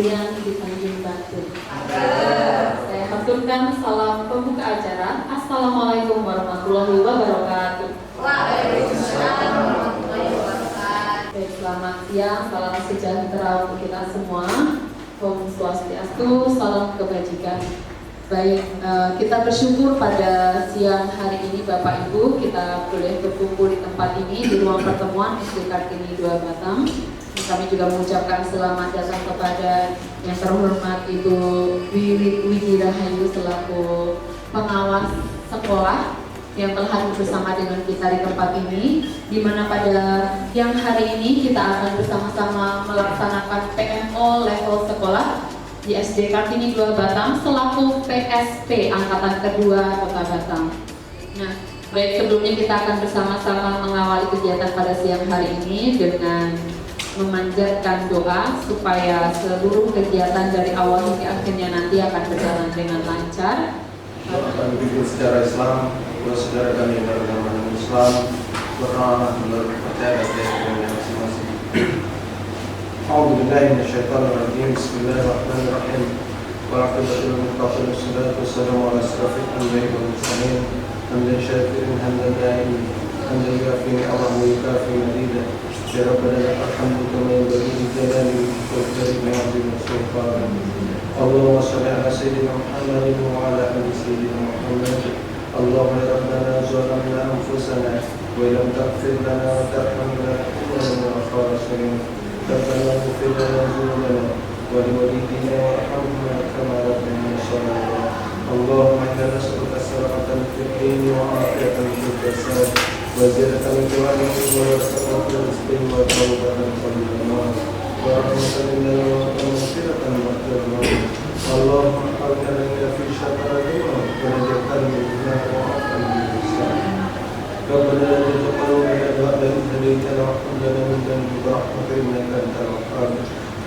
Kalian di Tanjung Batu. Saya haturkan salam pembuka acara. Assalamualaikum warahmatullahi wabarakatuh. Waalaikumsalam warahmatullahi wabarakatuh. Baik, selamat siang, salam sejahtera untuk kita semua. Om Swastiastu, salam kebajikan. Baik, kita bersyukur pada siang hari ini Bapak Ibu kita boleh berkumpul di tempat ini di ruang pertemuan SD Kartini 2 Batang. Kami juga mengucapkan selamat datang kepada yang terhormat Ibu Widi Rahayu selaku pengawas sekolah yang telah hadir bersama dengan kita di tempat ini, di mana pada siang hari ini kita akan bersama-sama melaksanakan PMO level sekolah di SD Kartini 2 Batang selaku PSP Angkatan Kedua Kota Batang. Nah, baik, sebelumnya kita akan bersama-sama mengawali kegiatan pada siang hari ini dengan memanjatkan doa supaya seluruh kegiatan dari awal hingga akhirnya nanti akan berjalan dengan lancar. Kami hidup secara Islam, saudara kami beragama Islam, beramal menurut percaya dan keyakinan masing-masing. A'udzubillahi minasyaitonir rajim. Bismillahirrahmanirrahim. Wa'aqibatul muttaqin wassalatu wassalamu ala asyrafil anbiya'i wal mursalin. Hamdan syakirin hamdan da'imin. Hamdan yuwafi ni'amahu wa yukafi mazidah. Ya Rabbana lakal hamdu kama yanbaghi li jalali wajhika wa 'azimi sultanik. Allahumma shalli ala sayyidina Muhammadin wa ala ali sayyidina Muhammad. Allahumma ya Rabbana zalamna anfusana wa illam taghfir lana wa tarhamna lanakunanna minal khasirin. Rabbana ighfir lana dhunubana wa liwalidina warhamna kama rabbayana shaghira. Allahumma inna nas'aluka as-salamata fid din wa 'afiyatan fil jasad wa ziyadatan min ilmin wa barakatan fil rizqi wa tawbatan qabla al-maut wa rahmatan minna wa maghfiratan ba'da al-maut. Allahumma hawwina fi syafa'atina wa najatan minna wa afan bil ihsan. Rabbana la tuzigh qulubana ba'da idh hadaytana wa hab lana min ladunka rahmatan innaka antal wahhab.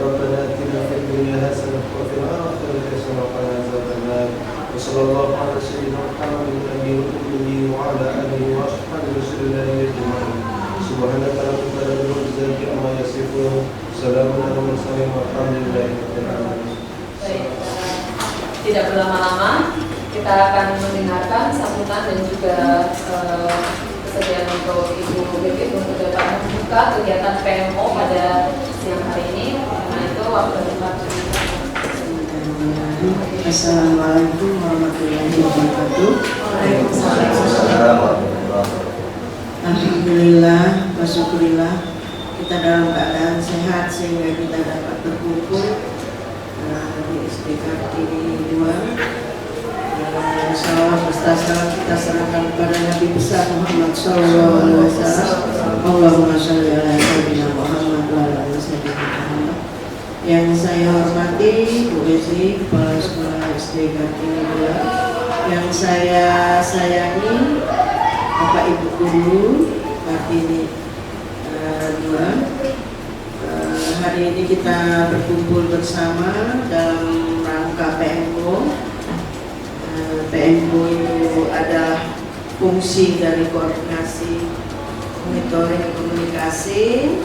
Rabbana atina fid dunya hasanah wa fil akhirati hasanah wa qina adzaban nar. Wa sallallahu ala sayyidina Muhammadin nabiyil ummi wa ala alihi wa ashabihi rasulillahi ajma'in. Subhanaka rabbil izzati amma yasifun. Salamun ala mursalin walhamdulillahi rabbil alamin. Baik, tidak berlama-lama kita akan mendengarkan sambutan dan juga kesediaan untuk Ibu Bibit untuk dapat membuka kegiatan PMO pada siang hari ini. Karena itu waktu depan. Assalamualaikum warahmatullahi wabarakatuh. Alhamdulillah wa syukurillah kita dalam keadaan sehat sehingga kita dapat berkumpul di SD Kartini 2. Insyaallah salam kita serahkan kepada Nabi besar Muhammad sallallahu alaihi wasallam. Allahumma shalli ala sayyidina Muhammad wa ala ali sayyidina Muhammad. Yang saya hormati Bu Desi, Kepala Sekolah SD Kartini 2. Yang saya sayangi Bapak Ibu Guru Kartini 2. Hari ini kita berkumpul bersama dalam rangka PMO. PMO itu adalah fungsi dari koordinasi, monitoring komunikasi,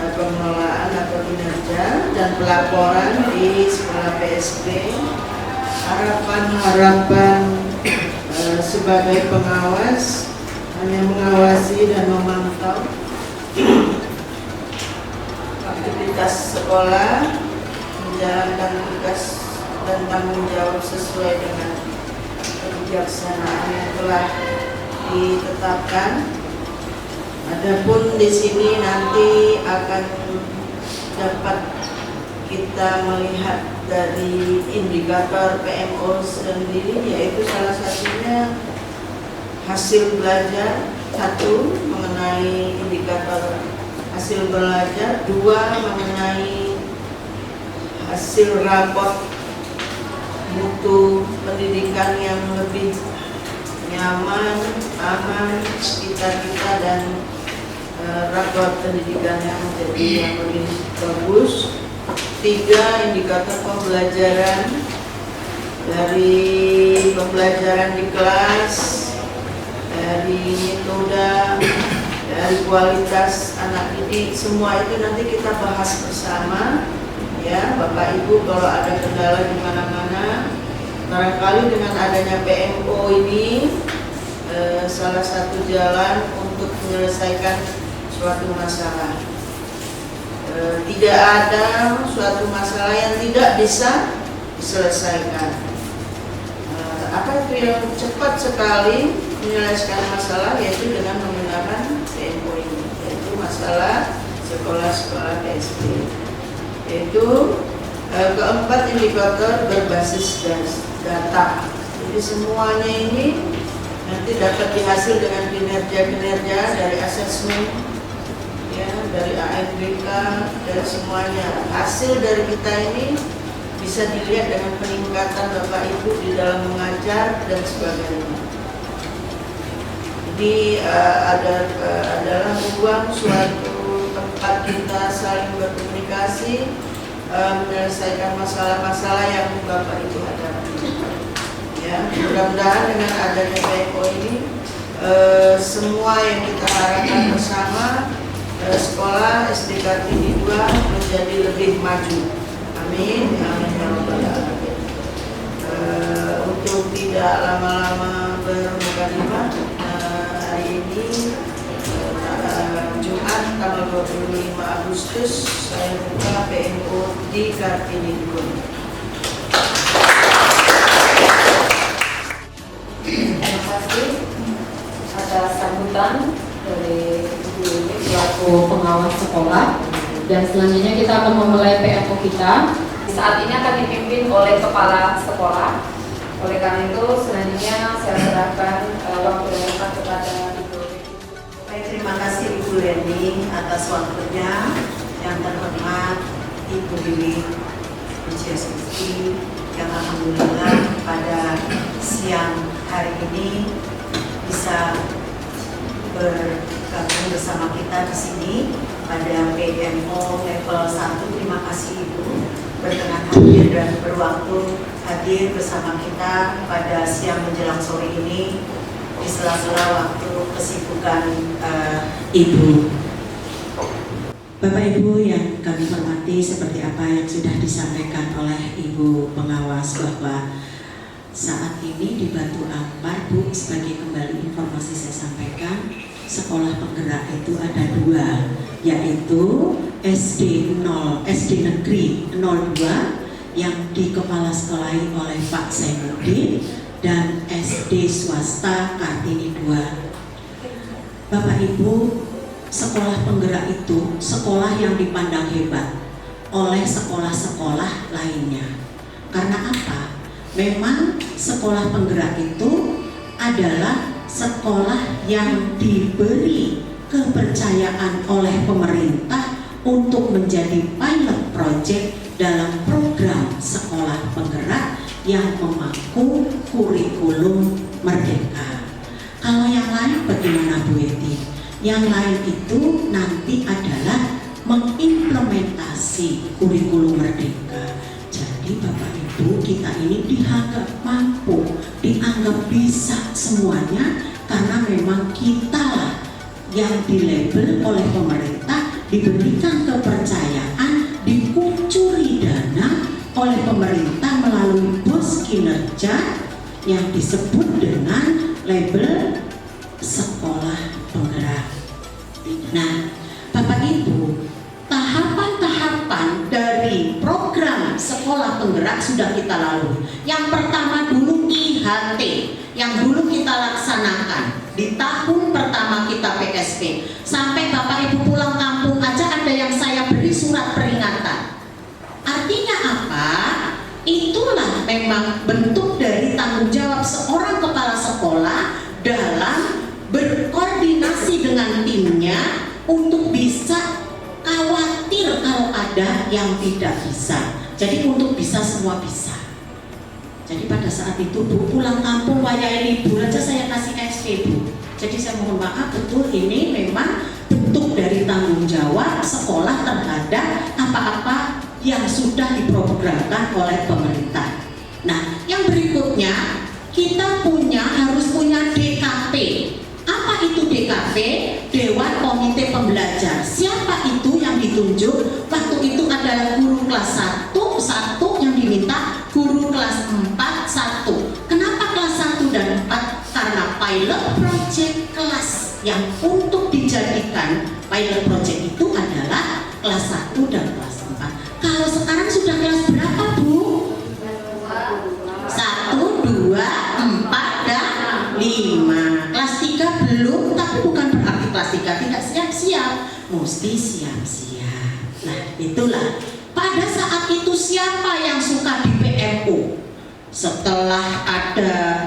pengelolaan atau kinerja dan pelaporan di sekolah PSP. Harapan sebagai pengawas hanya mengawasi dan memantau aktivitas sekolah, menjalankan tugas dan tanggung jawab sesuai dengan kebijaksanaan yang telah ditetapkan. Adapun di sini nanti akan dapat kita melihat dari indikator PMO sendiri, yaitu salah satunya hasil belajar, satu mengenai indikator hasil belajar, dua mengenai hasil raport mutu pendidikan yang lebih nyaman, aman sekitar kita, dan raport pendidikan yang menjadi yang lebih bagus. Tiga, indikator pembelajaran, dari pembelajaran di kelas, dari metode, dari kualitas anak didik, semua itu nanti kita bahas bersama. Ya, Bapak Ibu kalau ada kendala di mana-mana, barangkali dengan adanya PMO ini salah satu jalan untuk menyelesaikan suatu masalah. Tidak ada suatu masalah yang tidak bisa diselesaikan. Apa itu yang cepat sekali menyelesaikan masalah, yaitu dengan menggunakan PMO ini, yaitu masalah sekolah-sekolah SD. Yaitu keempat indikator berbasis data. Jadi semuanya ini nanti dapat dihasil dengan kinerja-kinerja dari asesmen, ya, dari AFBK, dari semuanya. Hasil dari kita ini bisa dilihat dengan peningkatan Bapak Ibu di dalam mengajar dan sebagainya. Jadi adalah ruang suatu tempat kita saling berkomunikasi, menyelesaikan masalah-masalah yang Bapak Ibu hadapi. Ya, mudah-mudahan dengan adanya PMO ini semua yang kita harapkan bersama, sekolah SD Kartini 2 menjadi lebih maju. Amin, amin ya rabbal alamin. Untuk tidak lama-lama bermukadimah, hari ini Jumat tanggal 25 Agustus saya buka PMO di Kartini 2. Terima kasih atas sambutan dari Ibu Yuni selaku pengawas sekolah. Dan selanjutnya kita akan memulai PMO kita. Saat ini akan dipimpin oleh kepala sekolah. Oleh karena itu selanjutnya saya serahkan waktu yang tepat kepada Ibu. Baik, terima kasih Ibu Leni atas waktunya. Yang terhormat Ibu Lili Wijiasusti yang alhamdulillah pada siang hari ini bisa bergabung bersama kita di sini pada PMO level 1. Terima kasih Ibu berkenan hadir dan berwaktu hadir bersama kita pada siang menjelang sore ini di sela-sela waktu kesibukan Ibu. Bapak Ibu yang kami hormati, seperti apa yang sudah disampaikan oleh Ibu pengawas bahwa saat ini di Batu Ampar, Bu, sebagai kembali informasi saya sampaikan, sekolah penggerak itu ada 2, yaitu SD Negeri 02 yang dikepala sekolahi oleh Pak Zainuddin dan SD swasta Kartini 2. Bapak Ibu, sekolah penggerak itu sekolah yang dipandang hebat oleh sekolah-sekolah lainnya. Karena apa? Memang sekolah penggerak itu adalah sekolah yang diberi kepercayaan oleh pemerintah untuk menjadi pilot project dalam program sekolah penggerak yang memaku kurikulum merdeka. Kalau yang lain bagaimana Bu Eti? Yang lain itu nanti adalah mengimplementasi kurikulum merdeka. Jadi Bapak Ibu, kita ini dianggap mampu, dianggap bisa semuanya karena memang kita yang dilabel oleh pemerintah, diberikan kepercayaan, dikucuri dana oleh pemerintah melalui bos kinerja yang disebut dengan label sekolah penggerak. Nah, Bapak Ibu, tahapan-tahapan dari program sekolah penggerak sudah kita lalui. Yang pertama dulu IHT, yang dulu kita laksanakan di tahun pertama kita PSP. Sampai Bapak Ibu pulang kampung aja ada yang saya beri surat peringatan. Artinya apa? Itulah memang bentuk dari tanggung jawab seorang kepala sekolah dalam berkoordinasi dengan timnya untuk bisa khawatir kalau ada yang tidak bisa. Jadi untuk bisa semua bisa. Jadi pada saat itu Bu pulang kampung wayai libur aja saya kasih SP Bu. Jadi saya mohon maaf, betul ini memang bentuk dari tanggung jawab sekolah terhadap apa-apa yang sudah diprogramkan oleh pemerintah. Nah, yang berikutnya kita harus punya DKP. Apa itu DKP? Dewan Komite Pembelajar. Siapa itu yang ditunjuk. Waktu itu adalah guru kelas 1 yang diminta, guru kelas 4 1. Kenapa kelas 1 dan 4? Karena pilot project kelas yang untuk dijadikan pilot project itu adalah kelas 1 dan kelas 4. Kalau sekarang sudah kelas berapa, Bu? 1, 2, 4, dan 5. Kelas 3 belum, tapi bukan berarti kelas 3 tidak siap-siap. Mesti siap-siap. Nah, itulah. Pada saat itu siapa yang suka di PMU? Setelah ada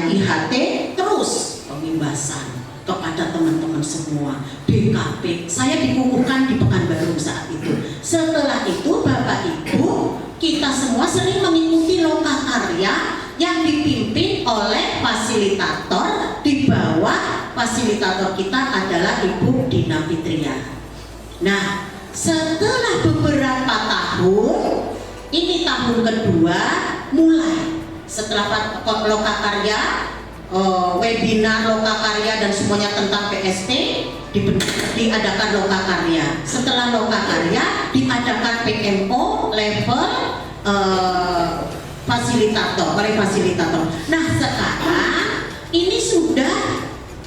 IHT, terus pembebasan kepada teman-teman semua. BKP, saya dikukuhkan di Pekanbaru saat itu. Setelah itu Bapak Ibu, kita semua sering mengikuti lokakarya yang dipimpin oleh fasilitator. Di bawah fasilitator kita adalah Ibu Dina Fitria. Nah, setelah beberapa tahun, ini tahun kedua, mulai setelah lokakarya, webinar lokakarya dan semuanya tentang PSP, diadakan lokakarya. Setelah lokakarya diadakan PMO level fasilitator, oleh fasilitator. Nah, sekarang ini sudah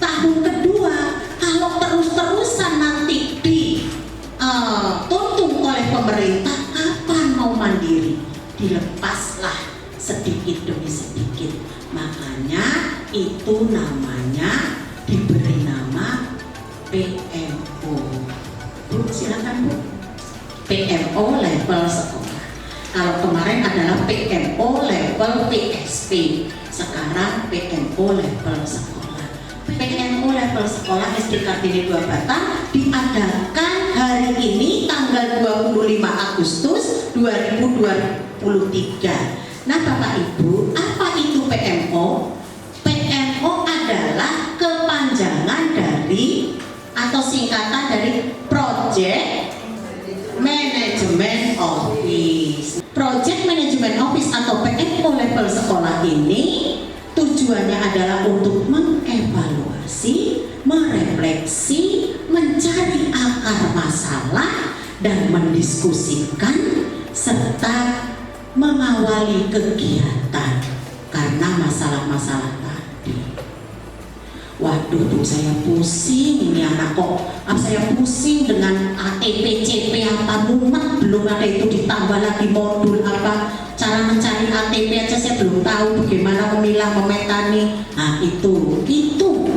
tahun kedua. Kalau terus-terusan nanti dituntun oleh pemerintah, kapan mau mandiri? Dilepaslah sedikit demi sedikit. Makanya itu namanya diberi nama PMO. Bu, silakan Bu. PMO level sekolah. Kalau kemarin adalah PMO level PSP, sekarang PMO level sekolah. PMO level sekolah SD Kartini 2 Batang diadakan hari ini tanggal 25 Agustus 2023. Nah, Bapak Ibu, apa itu PMO? PMO adalah kepanjangan dari atau singkatan dari Project Management Office. Project Management Office atau PMO level sekolah ini tujuannya adalah untuk mengevaluasi, merefleksi, mencari akar masalah dan mendiskusikan serta mengawali kegiatan karena masalah-masalah tadi. Waduh, Bu, saya pusing ini anak kok. Saya pusing dengan ATP, CP, apa mumet, belum ada itu ditambah lagi modul apa. Cara mencari ATP aja saya belum tahu bagaimana memilah, memetani. Nah, itu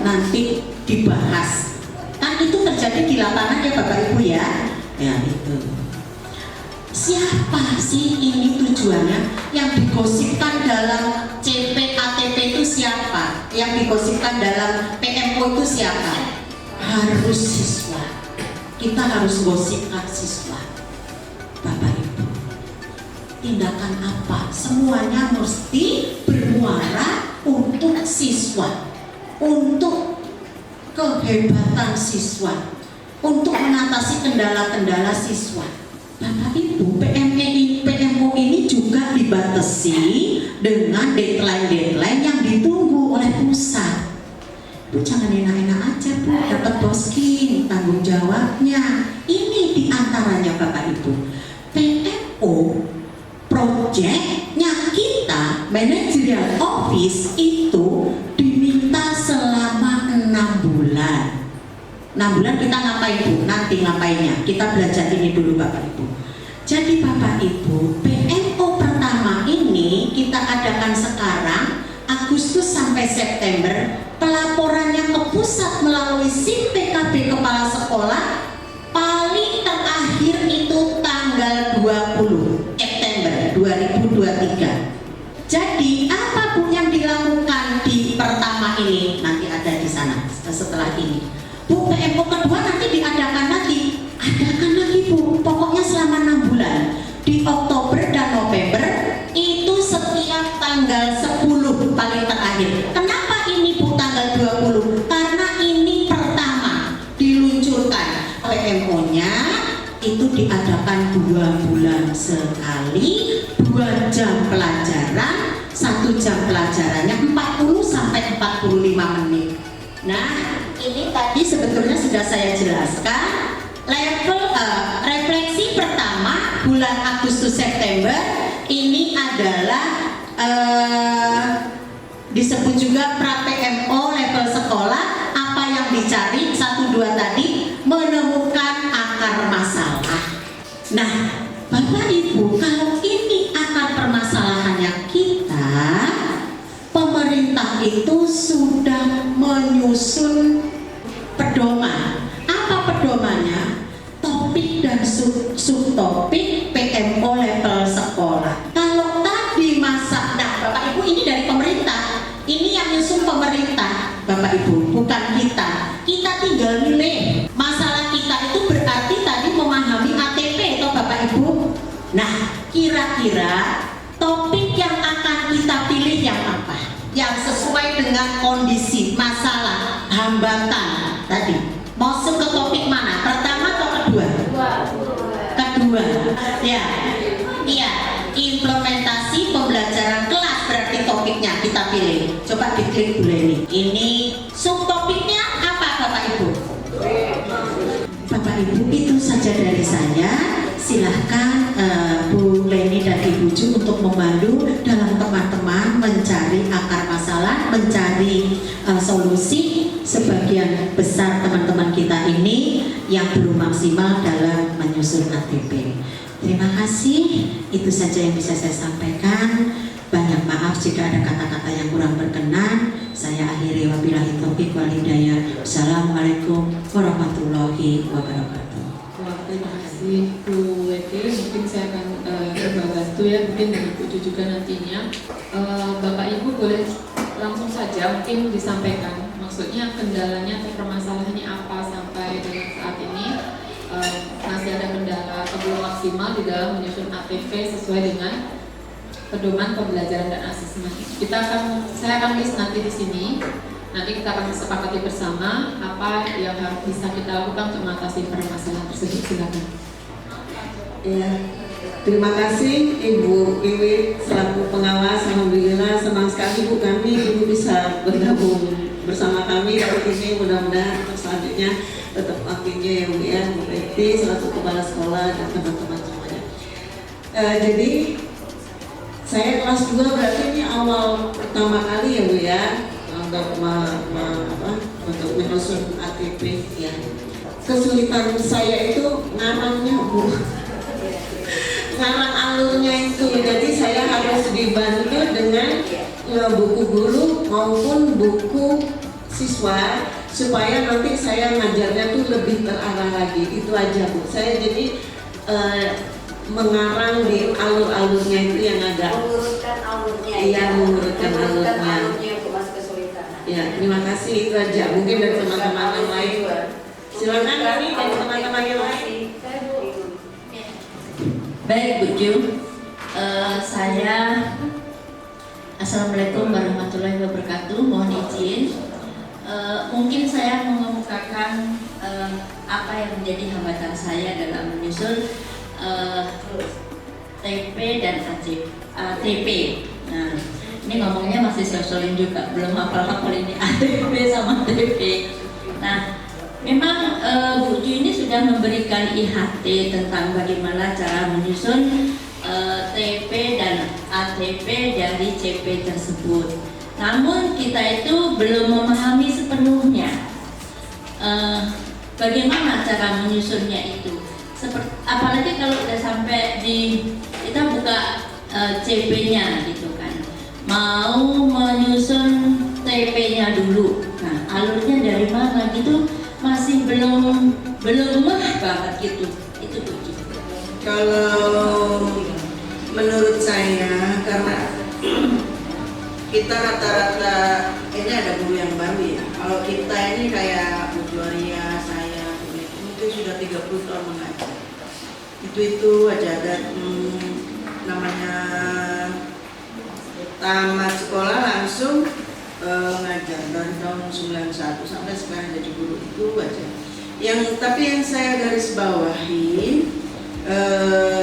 nanti dibahas. Kan itu terjadi di lapangan ya Bapak Ibu ya. Ya, itu. Siapa sih ini tujuannya? Yang digosipkan dalam CP ATP itu siapa? Yang digosipkan dalam PMO itu siapa? Harus siswa. Kita harus gosipkan siswa. Bapak Ibu, tindakan apa? Semuanya mesti bermuara untuk siswa, untuk kehebatan siswa, untuk mengatasi kendala-kendala siswa. Bapak Ibu, PMO ini juga dibatasi dengan deadline yang ditunggu oleh pusat. Bu, jangan enak-enak aja Bu, dapat boskin, tanggung jawabnya. Ini diantaranya Bapak Ibu. PMO projectnya kita, managerial office itu diminta selama 6 bulan. 6 bulan kita ngapain Bu? Nanti ngapainnya? Kita belajar ini dulu Bapak Ibu. Jadi Bapak Ibu, PMO pertama ini kita adakan sekarang Agustus sampai September. Pelaporannya ke pusat melalui SIM PKB Kepala Sekolah paling terakhir itu tanggal 20 September 2023. Jadi apa Bu yang dilakukan di pertama ini? Nanti ada di sana setelah ini. Bu, PMO kedua nanti diadakan lagi. Adakan lagi Bu, pokoknya selama 6 bulan. Di Oktober dan November itu setiap tanggal 10 paling terakhir. Kenapa ini Bu tanggal 20? Karena ini pertama diluncurkan PMO-nya itu diadakan 2 bulan sekali, 2 jam pelajaran, 1 jam pelajarannya 40 sampai 45 menit. Nah, ini tadi sebetulnya sudah saya jelaskan refleksi pertama bulan Agustus September ini adalah disebut juga pra-PMO level sekolah. Apa yang dicari 1, 2 tadi, menemukan akar masalah. Nah, Bapak Ibu, kalau ini akar permasalahannya kita, pemerintah itu sudah menyusun pedoman. Apa pedomannya? Topik dan subtopik PMO level sekolah. Kalau tadi masa, nah Bapak Ibu ini dari pemerintah, ini yang nyusun pemerintah, Bapak Ibu, bukan kita. Kita tinggal milih. Masalah kita itu berarti tadi memahami ATP atau Bapak Ibu. Nah, kira-kira topik yang akan kita pilih yang apa? Yang sesuai dengan kondisi, masalah, hambatan tadi. Masuk ke topik mana? Pertama atau kedua? Kedua. Ya. Iya, implementasi pembelajaran kelas berarti topiknya kita pilih. Coba diklik Bu Leni. Ini subtopiknya apa Bapak Ibu? Bapak Ibu, itu saja dari saya. Silahkan Bu Leni dan Ibu Ju untuk membantu dalam teman-teman mencari akar masalah, mencari solusi. Sebagian besar teman-teman kita ini yang belum maksimal dalam menyusun ATP. Terima kasih, itu saja yang bisa saya sampaikan. Banyak maaf jika ada kata-kata yang kurang berkenan. Saya akhiri, wabillahi taufiq wal hidayah. Assalamualaikum warahmatullahi wabarakatuh. Terima kasih Bu Leti. Mungkin saya akan coba bantu ya, mungkin dengan Bu Ju juga nantinya. Bapak Ibu boleh langsung saja mungkin disampaikan. Maksudnya kendalanya atau permasalahannya apa sampai dengan saat ini. Masih ada kendala atau belum maksimal di dalam menyusun ATP sesuai dengan pedoman pembelajaran dan asesmen. Saya akan list nanti di sini. Nanti kita akan sepakati bersama apa yang harus bisa kita lakukan untuk mengatasi permasalahan tersebut. Silakan. Ya, terima kasih Ibu Iwi selaku pengawas. Alhamdulillah senang sekali Bu kami Ibu bisa bergabung bersama kami hari ini. Mudah-mudahan untuk selanjutnya tetap aktifnya ya Bu ya, Bu Leti selaku kepala sekolah dan teman-teman semuanya. Jadi saya kelas 2 berarti ini awal pertama kali ya Bu ya untuk menyusun ATP ya. Kesulitan saya itu ngarangnya Bu, ngarang alurnya itu. Jadi saya harus dibantu dengan buku guru maupun buku siswa supaya nanti saya ngajarnya tuh lebih terarah lagi. Itu aja Bu. Saya jadi mengarang di alur-alurnya itu yang agak mengurutkan alurnya. Iya, mengurutkan alurnya. Ya, terima kasih, itu aja. Mungkin dari teman-teman yang lain. Silakan kami dari teman-teman yang lain. Baik Bu Ju, saya Assalamualaikum warahmatullahi wabarakatuh. Mohon izin, mungkin saya mengemukakan apa yang menjadi hambatan saya dalam menyusun TP dan ATP. Nah, ini ngomongnya masih soalin juga, belum hafal-hafal ini ATP sama TP. Nah, memang Bu Ju ini sudah memberikan IHT tentang bagaimana cara menyusun TP dan ATP dari CP tersebut. Namun kita itu belum memahami sepenuhnya bagaimana cara menyusunnya itu. Apalagi kalau udah sampai di kita buka CP-nya gitu kan, mau menyusun TP-nya dulu. Nah, alurnya dari mana gitu masih belum banget gitu. Itu begitu. Kalau menurut saya, karena kita rata-rata ini ada guru yang baru ya. Kalau kita ini kayak Bu Gloria, saya mungkin sudah 30 tahun mengajar. Itu aja ada namanya tamat sekolah langsung ngajar dari tahun 91 sampai sekarang jadi guru, itu aja. Tapi yang saya garis bawahi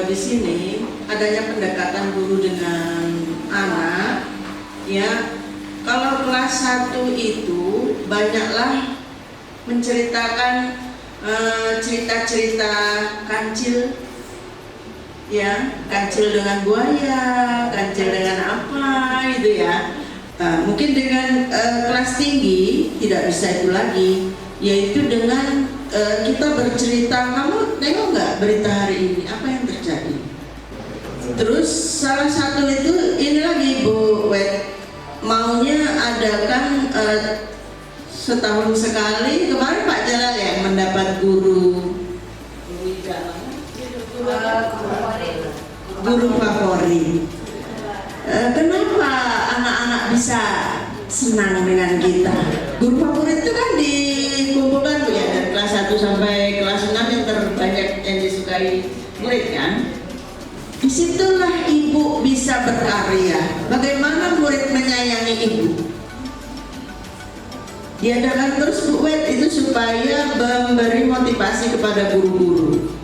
di sini adanya pendekatan guru dengan anak ya. Kalau kelas 1 itu banyaklah menceritakan cerita-cerita kancil, ya, kancil dengan buaya, kancil dengan apa gitu ya. Mungkin dengan kelas tinggi tidak bisa itu lagi, yaitu dengan kita bercerita, kamu tengok nggak berita hari ini, apa yang terjadi. Terus salah satu itu ini lagi Bu Wet, maunya adakan setahun sekali. Kemarin Pak Jalal yang mendapat guru favorit. Kenapa anak-anak bisa senang dengan kita? Guru favorit itu kan dikumpulkan Bu ya, dari kelas 1 sampai kelas 6 yang terbanyak yang disukai murid kan. Disitulah ibu bisa berkarya. Bagaimana murid menyayangi ibu? Diadakan terus Bu Wet itu supaya memberi motivasi kepada guru-guru.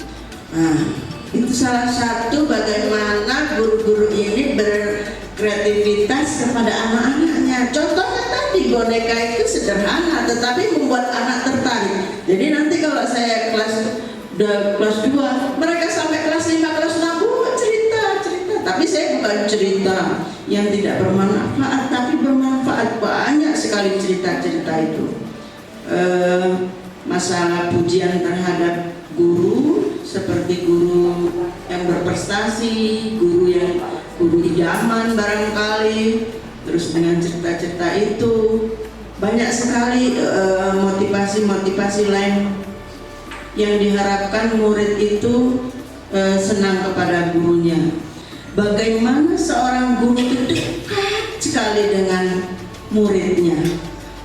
Nah, itu salah satu bagaimana guru-guru ini berkreativitas kepada anak-anaknya. Contohnya tadi boneka itu sederhana, tetapi membuat anak tertarik. Jadi nanti kalau saya kelas 2, mereka sampai kelas 5, kelas 6 cerita. Tapi saya bukan cerita yang tidak bermanfaat, tapi bermanfaat. Banyak sekali cerita-cerita itu. Masalah pujian terhadap guru, seperti guru yang berprestasi, guru idaman barangkali. Terus dengan cerita-cerita itu banyak sekali motivasi-motivasi lain yang diharapkan murid itu senang kepada gurunya. Bagaimana seorang guru itu dekat sekali dengan muridnya.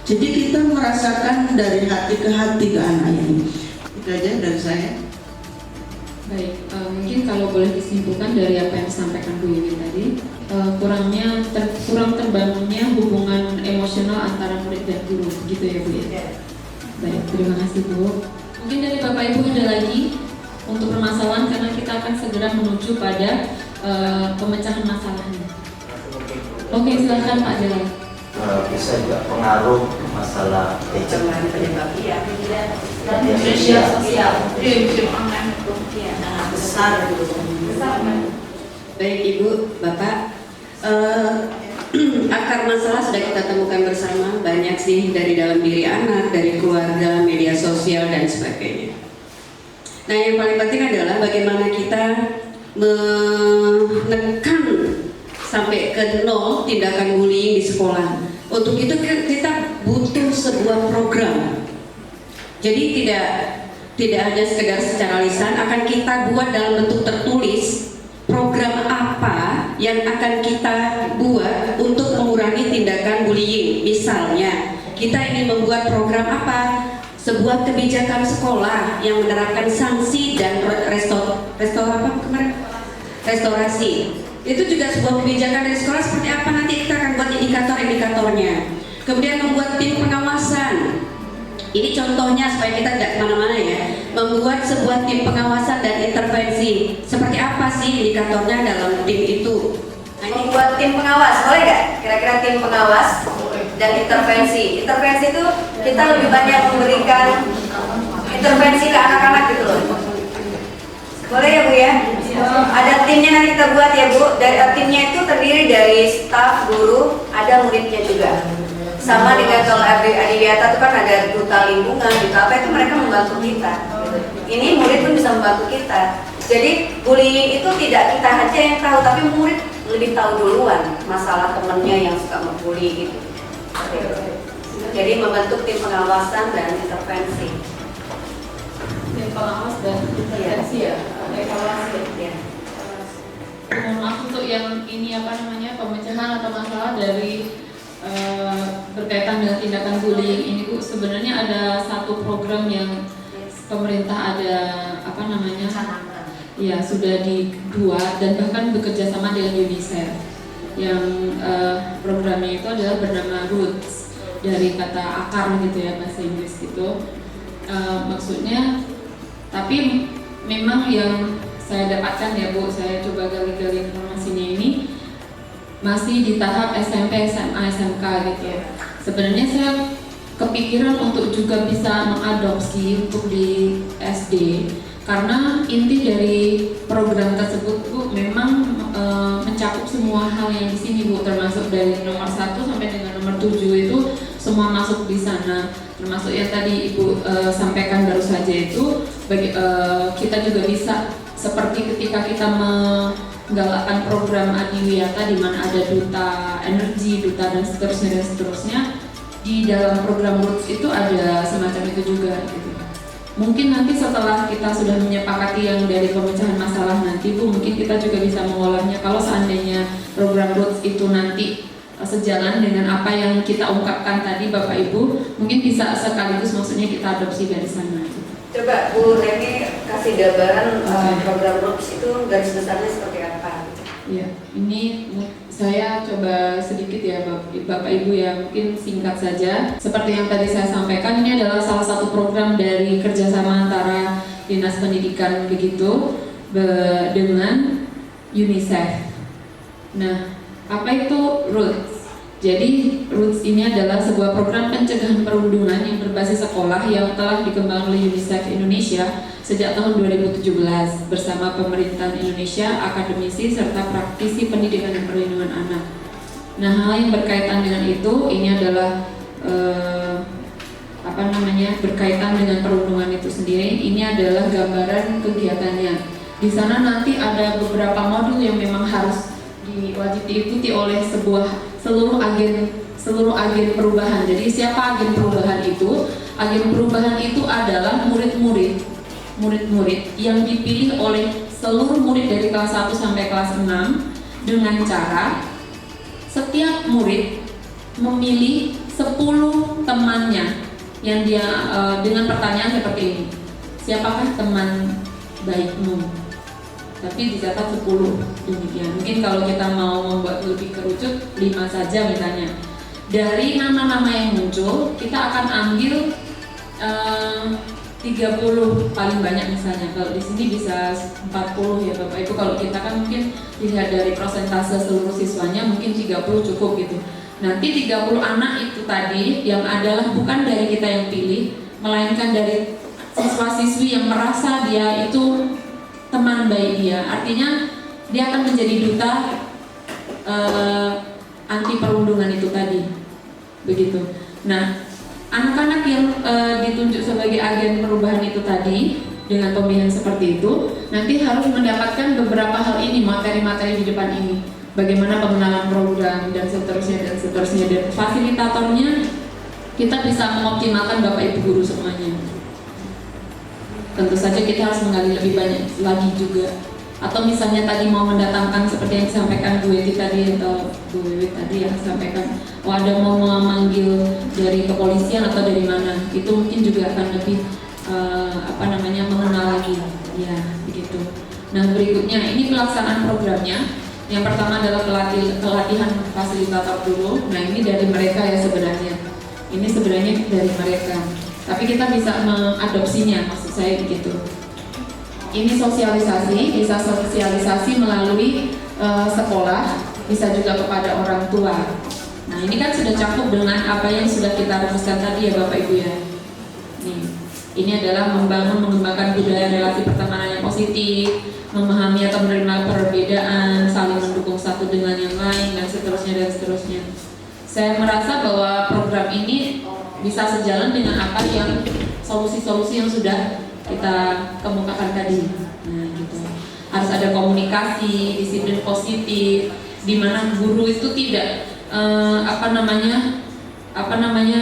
Jadi kita merasakan dari hati ke hati ke anak ini. Itu aja dari saya. Baik, mungkin kalau boleh disimpulkan dari apa yang disampaikan Bu Yuni tadi, kurang terbangunnya hubungan emosional antara murid dan guru, begitu ya Bu ya? Baik, terima kasih Bu. Mungkin dari Bapak Ibu ada lagi untuk permasalahan, karena kita akan segera menuju pada pemecahan masalahnya. Oke, silakan Pak Jalal. Bisa juga pengaruh masalah gadget. Media sosial, game online itu Besar. Baik Ibu, Bapak, akar masalah sudah kita temukan bersama, banyak sih dari dalam diri anak, dari keluarga, media sosial dan sebagainya. Nah, yang paling penting adalah bagaimana kita menekan sampai ke 0 tindakan bullying di sekolah. Untuk itu kita butuh sebuah program. Jadi tidak hanya sekedar secara lisan, akan kita buat dalam bentuk tertulis program apa yang akan kita buat untuk mengurangi tindakan bullying. Misalnya, kita ingin membuat program apa? Sebuah kebijakan sekolah yang menerapkan sanksi dan restorasi. Itu juga sebuah kebijakan dari sekolah. Seperti apa nanti kita akan buat indikator-indikatornya. Kemudian membuat tim pengawasan. Ini contohnya supaya kita tidak kemana-mana ya. Membuat sebuah tim pengawasan dan intervensi. Seperti apa sih indikatornya dalam tim itu? membuat tim pengawas, boleh nggak? Kira-kira tim pengawas dan intervensi. Intervensi itu kita lebih banyak memberikan intervensi ke anak-anak gitu loh. Boleh ya Bu ya? Ada timnya nanti kita buat ya Bu. Timnya itu terdiri dari staf, guru, ada muridnya juga. Sama dengan kalau Adiwiyata itu kan ada duta lingkungan, duta apa itu mereka membantu kita. Ini murid pun bisa membantu kita. Jadi bullying itu tidak kita aja yang tahu, tapi murid lebih tahu duluan masalah temennya yang suka membuli gitu. Jadi membentuk tim pengawasan dan intervensi. Tim pengawas dan intervensi ya, evaluasi ya. Mohon maaf untuk yang ini pemecahan atau masalah dari berkaitan dengan tindakan bullying ini Bu. Sebenarnya ada satu program yang pemerintah ada ya sudah dibuat dan bahkan bekerja sama dengan UNICEF yang programnya itu adalah bernama Roots, dari kata akar gitu ya bahasa Inggris gitu. Maksudnya, tapi memang yang saya dapatkan ya Bu, saya coba gali-gali informasinya ini masih di tahap SMP, SMA, SMK gitu ya. Sebenarnya saya kepikiran untuk juga bisa mengadopsi untuk di SD, karena inti dari program tersebut Bu memang mencakup semua hal yang di sini Bu, termasuk dari nomor 1 sampai dengan nomor 7 itu semua masuk di sana, termasuk yang tadi Ibu sampaikan baru saja itu kita juga bisa seperti ketika kita menggalakkan program Adiwiyata di mana ada duta energi, duta dan seterusnya di dalam program Roots itu ada semacam itu juga gitu. Mungkin nanti setelah kita sudah menyepakati yang dari pemecahan masalah nanti Bu, mungkin kita juga bisa mengolahnya kalau seandainya program Roots itu nanti sejalan dengan apa yang kita ungkapkan tadi Bapak Ibu, mungkin bisa sekaligus maksudnya kita adopsi dari sana. Coba Bu Reni kasih gambaran program Roots itu garis besarnya seperti apa? Ya, ini saya coba sedikit ya Bapak Ibu ya, mungkin singkat saja. Seperti yang tadi saya sampaikan, ini adalah salah satu program dari kerjasama antara Dinas Pendidikan begitu dengan UNICEF. Nah, apa itu Roots? Jadi Roots ini adalah sebuah program pencegahan perundungan yang berbasis sekolah yang telah dikembangkan oleh UNICEF Indonesia sejak tahun 2017 bersama pemerintahan Indonesia, akademisi, serta praktisi pendidikan dan perlindungan anak. Nah, hal yang berkaitan dengan itu, ini adalah berkaitan dengan perundungan itu sendiri. Ini adalah gambaran kegiatannya. Di sana nanti ada beberapa modul yang memang harus wajib diikuti oleh seluruh agen perubahan. Jadi siapa agen perubahan itu? Agen perubahan itu adalah murid-murid yang dipilih oleh seluruh murid dari kelas 1 sampai kelas 6 dengan cara setiap murid memilih 10 temannya yang dia dengan pertanyaan seperti ini. Siapakah teman baikmu? Tapi dicatat 10 demikian. Mungkin kalau kita mau membuat lebih kerucut 5 saja misalnya. Dari nama-nama yang muncul kita akan ambil 30 paling banyak misalnya. Kalau di sini bisa 40 ya Bapak Ibu. Kalau kita kan mungkin lihat dari persentase seluruh siswanya mungkin 30 cukup gitu. Nanti 30 anak itu tadi yang adalah bukan dari kita yang pilih, melainkan dari siswa-siswi yang merasa dia itu teman baik dia. Artinya dia akan menjadi duta anti perundungan itu tadi. Begitu. Nah, anak-anak yang ditunjuk sebagai agen perubahan itu tadi dengan pemilihan seperti itu nanti harus mendapatkan beberapa hal ini, materi-materi di depan ini. Bagaimana pengenalan program dan seterusnya. Dan fasilitatornya kita bisa mengoptimalkan Bapak Ibu guru semuanya. Tentu saja kita harus menggali lebih banyak lagi juga. Atau misalnya tadi mau mendatangkan seperti yang disampaikan Bu Eti tadi atau Bu Wiwit tadi yang sampaikan, ada mau memanggil dari kepolisian atau dari mana, itu mungkin juga akan lebih mengenal lagi, ya begitu. Nah berikutnya ini pelaksanaan programnya. Yang pertama adalah pelatihan fasilitator dulu. Nah ini dari mereka ya sebenarnya. Ini sebenarnya dari mereka. Tapi kita bisa mengadopsinya, maksud saya begitu. Ini sosialisasi, bisa sosialisasi melalui sekolah, bisa juga kepada orang tua. Nah ini kan sudah cakup dengan apa yang sudah kita rumuskan tadi ya Bapak Ibu ya. Ini adalah mengembangkan budaya relasi pertemanan yang positif, memahami atau menerima perbedaan, saling mendukung satu dengan yang lain, dan seterusnya. Saya merasa bahwa program ini bisa sejalan dengan apa yang solusi-solusi yang sudah kita kemukakan tadi. Nah, gitu. Harus ada komunikasi, disiplin positif, di mana guru itu tidak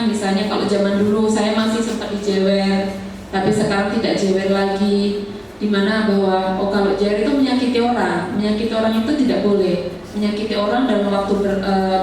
misalnya kalau zaman dulu saya masih sempat dijewer, tapi sekarang tidak jewer lagi. Dimana bahwa kalau jewer itu menyakiti orang itu tidak boleh. Menyakiti orang dalam waktu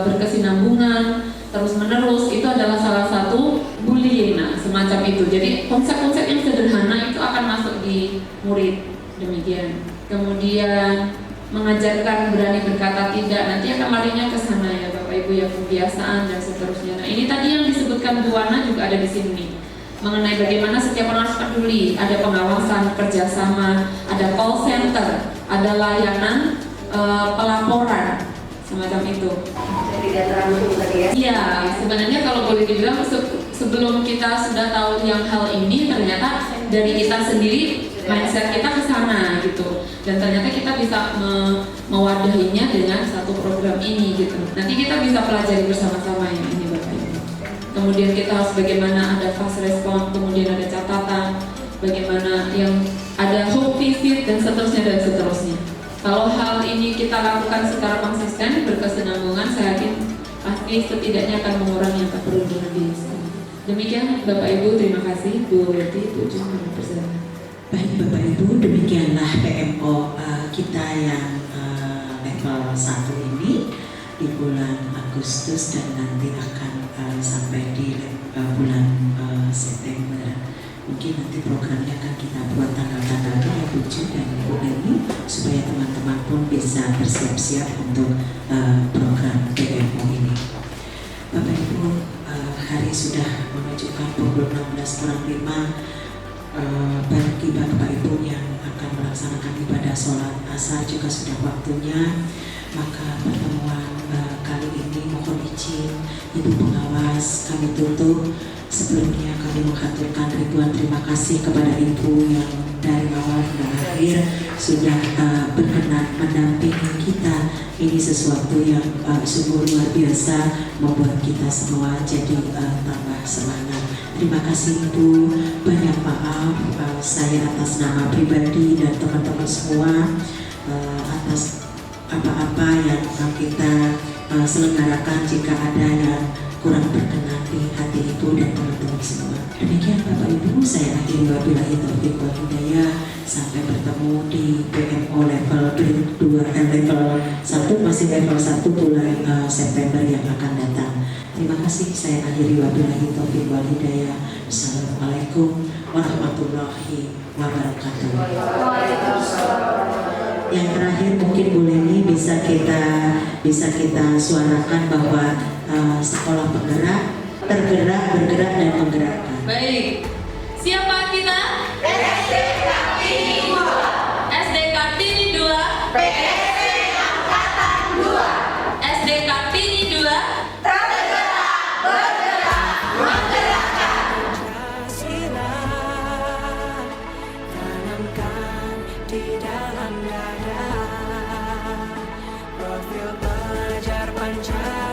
berkesinambungan terus menerus itu adalah salah satu bullying, nah semacam itu. Jadi konsep-konsep yang sederhana itu akan masuk di murid demikian. Kemudian mengajarkan berani berkata tidak, nanti akan larinya ke sana ya Bapak Ibu ya, kebiasaan dan seterusnya. Nah ini tadi yang disebutkan Bu Wana juga ada di sini mengenai bagaimana setiap orang harus peduli, ada pengawasan, kerjasama, ada call center, ada layanan pelaporan semacam itu. Jadi dia terangkum tadi ya. Iya, sebenarnya kalau boleh dibilang sebelum kita sudah tahu yang hal ini, ternyata dari kita sendiri mindset kita ke sana gitu. Dan ternyata kita bisa mewadahinya dengan satu program ini gitu. Nanti kita bisa pelajari bersama-sama yang ini Bapak Ibu. Kemudian kita harus bagaimana ada fast respon, kemudian ada catatan, bagaimana yang ada hope visit dan seterusnya. Kalau hal ini kita lakukan secara konsisten, berkesinambungan, saya yakin pasti setidaknya akan mengurangi angka perundungan di sekolah. Demikian Bapak Ibu, terima kasih. Bu Leti, Bu Jun, bersama. Baik Bapak Ibu, demikianlah PMO kita yang level 1 ini di bulan Agustus dan nanti akan sampai di bulan September. Mungkin nanti programnya akan kita buat tanggal-tanggalnya ya Bu Ju dan Bu Leni supaya teman-teman pun bisa bersiap-siap untuk program PMO ini. Bapak Ibu, hari sudah menunjukkan pukul 16:05. Bagi Bapak Ibu yang akan melaksanakan ibadah sholat asar juga sudah waktunya. Maka pertemuan kali ini mohon izin Ibu Pengawas kami tutup. Sebelumnya kami mengaturkan ribuan terima kasih kepada Ibu yang dari awal hingga akhir sudah berkenan mendampingi kita. Ini sesuatu yang sungguh luar biasa, membuat kita semua jadi tambah semangat. Terima kasih Ibu, banyak maaf saya atas nama pribadi dan teman-teman semua atas apa-apa yang kita selenggarakan jika ada yang kurang berkenan di hati Ibu dan teman-teman semua. Demikian Bapak Ibu, saya akhiri wabillahi taufiq wal hidayah. Sampai bertemu di PMO level 2 level 1, masih level 1 bulan September yang akan datang. Terima kasih, saya akhiri wabillahi taufiq wal hidayah. Assalamualaikum warahmatullahi wabarakatuh. Yang terakhir mungkin Bu Leni bisa kita suarakan bahwa sekolah penggerak, tergerak, bergerak dan menggerakkan. Baik, siapa kita? SD Kartini 2. SD Kartini 2. PSC Angkatan 2. SD Kartini 2. Tergerak, bergerak, menggerakkan. Tanamkan di dalam dada profil pelajar Pancasila.